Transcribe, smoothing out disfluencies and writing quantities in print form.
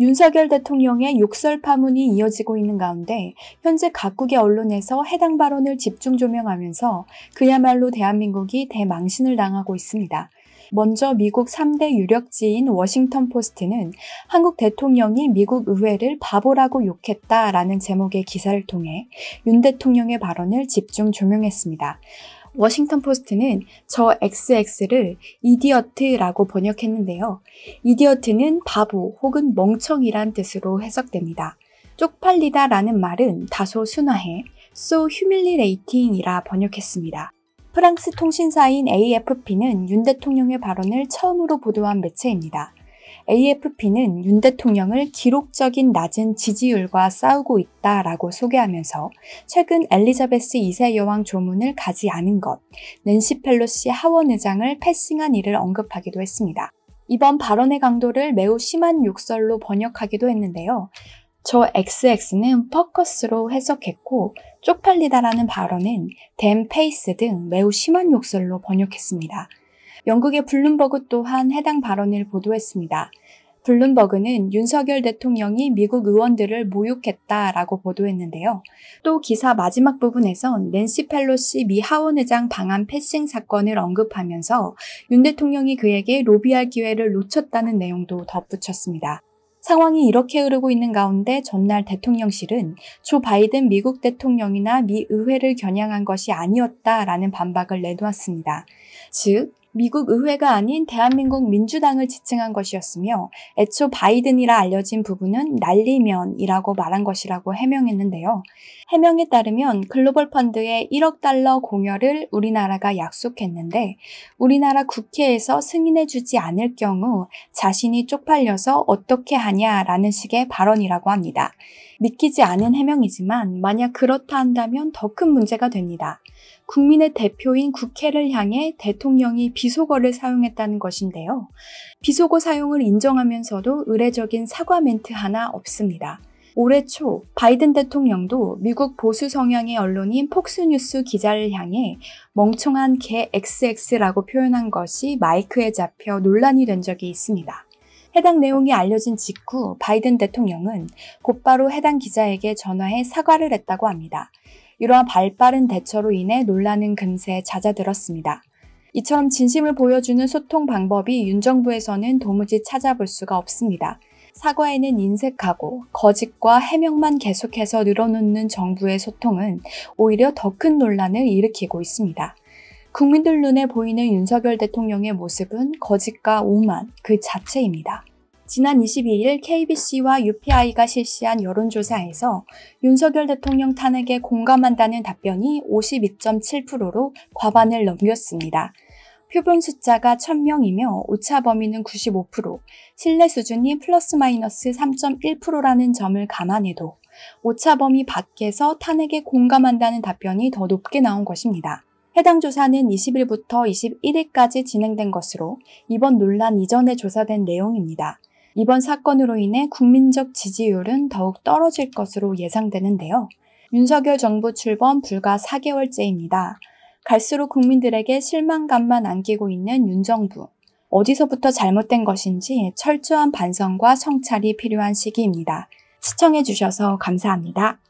윤석열 대통령의 욕설 파문이 이어지고 있는 가운데 현재 각국의 언론에서 해당 발언을 집중 조명하면서 그야말로 대한민국이 대망신을 당하고 있습니다. 먼저 미국 3대 유력지인 워싱턴 포스트는 한국 대통령이 미국 의회를 바보라고 욕했다라는 제목의 기사를 통해 윤 대통령의 발언을 집중 조명했습니다. 워싱턴 포스트는 저 XX를 이디어트라고 번역했는데요. 이디어트는 바보 혹은 멍청이란 뜻으로 해석됩니다. 쪽팔리다라는 말은 다소 순화해 so humiliating이라 번역했습니다. 프랑스 통신사인 AFP는 윤 대통령의 발언을 처음으로 보도한 매체입니다. AFP는 윤 대통령을 기록적인 낮은 지지율과 싸우고 있다라고 소개하면서 최근 엘리자베스 2세 여왕 조문을 가지 않은 것, 낸시 펠로시 하원 의장을 패싱한 일을 언급하기도 했습니다. 이번 발언의 강도를 매우 심한 욕설로 번역하기도 했는데요. 저 XX는 퍼커스로 해석했고 쪽팔리다라는 발언은 damn face 등 매우 심한 욕설로 번역했습니다. 영국의 블룸버그 또한 해당 발언을 보도했습니다. 블룸버그는 윤석열 대통령이 미국 의원들을 모욕했다라고 보도했는데요. 또 기사 마지막 부분에선 낸시 펠로시 미 하원의장 방한 패싱 사건을 언급하면서 윤 대통령이 그에게 로비할 기회를 놓쳤다는 내용도 덧붙였습니다. 상황이 이렇게 흐르고 있는 가운데 전날 대통령실은 조 바이든 미국 대통령이나 미 의회를 겨냥한 것이 아니었다라는 반박을 내놓았습니다. 즉, 미국 의회가 아닌 대한민국 민주당을 지칭한 것이었으며 애초 바이든이라 알려진 부분은 날리면이라고 말한 것이라고 해명했는데요. 해명에 따르면 글로벌 펀드의 1억 달러 공여를 우리나라가 약속했는데 우리나라 국회에서 승인해주지 않을 경우 자신이 쪽팔려서 어떻게 하냐라는 식의 발언이라고 합니다. 믿기지 않은 해명이지만 만약 그렇다 한다면 더 큰 문제가 됩니다. 국민의 대표인 국회를 향해 대통령이 비속어를 사용했다는 것인데요. 비속어 사용을 인정하면서도 의례적인 사과 멘트 하나 없습니다. 올해 초 바이든 대통령도 미국 보수 성향의 언론인 폭스뉴스 기자를 향해 멍청한 개 XX라고 표현한 것이 마이크에 잡혀 논란이 된 적이 있습니다. 해당 내용이 알려진 직후 바이든 대통령은 곧바로 해당 기자에게 전화해 사과를 했다고 합니다. 이러한 발빠른 대처로 인해 논란은 금세 잦아들었습니다. 이처럼 진심을 보여주는 소통 방법이 윤 정부에서는 도무지 찾아볼 수가 없습니다. 사과에는 인색하고 거짓과 해명만 계속해서 늘어놓는 정부의 소통은 오히려 더 큰 논란을 일으키고 있습니다. 국민들 눈에 보이는 윤석열 대통령의 모습은 거짓과 오만 그 자체입니다. 지난 22일 KBC와 UPI가 실시한 여론조사에서 윤석열 대통령 탄핵에 공감한다는 답변이 52.7%로 과반을 넘겼습니다. 표본 숫자가 1000명이며 오차 범위는 95%, 신뢰 수준이 플러스 마이너스 3.1%라는 점을 감안해도 오차 범위 밖에서 탄핵에 공감한다는 답변이 더 높게 나온 것입니다. 해당 조사는 20일부터 21일까지 진행된 것으로 이번 논란 이전에 조사된 내용입니다. 이번 사건으로 인해 국민적 지지율은 더욱 떨어질 것으로 예상되는데요. 윤석열 정부 출범 불과 4개월째입니다. 갈수록 국민들에게 실망감만 안기고 있는 윤 정부. 어디서부터 잘못된 것인지 철저한 반성과 성찰이 필요한 시기입니다. 시청해주셔서 감사합니다.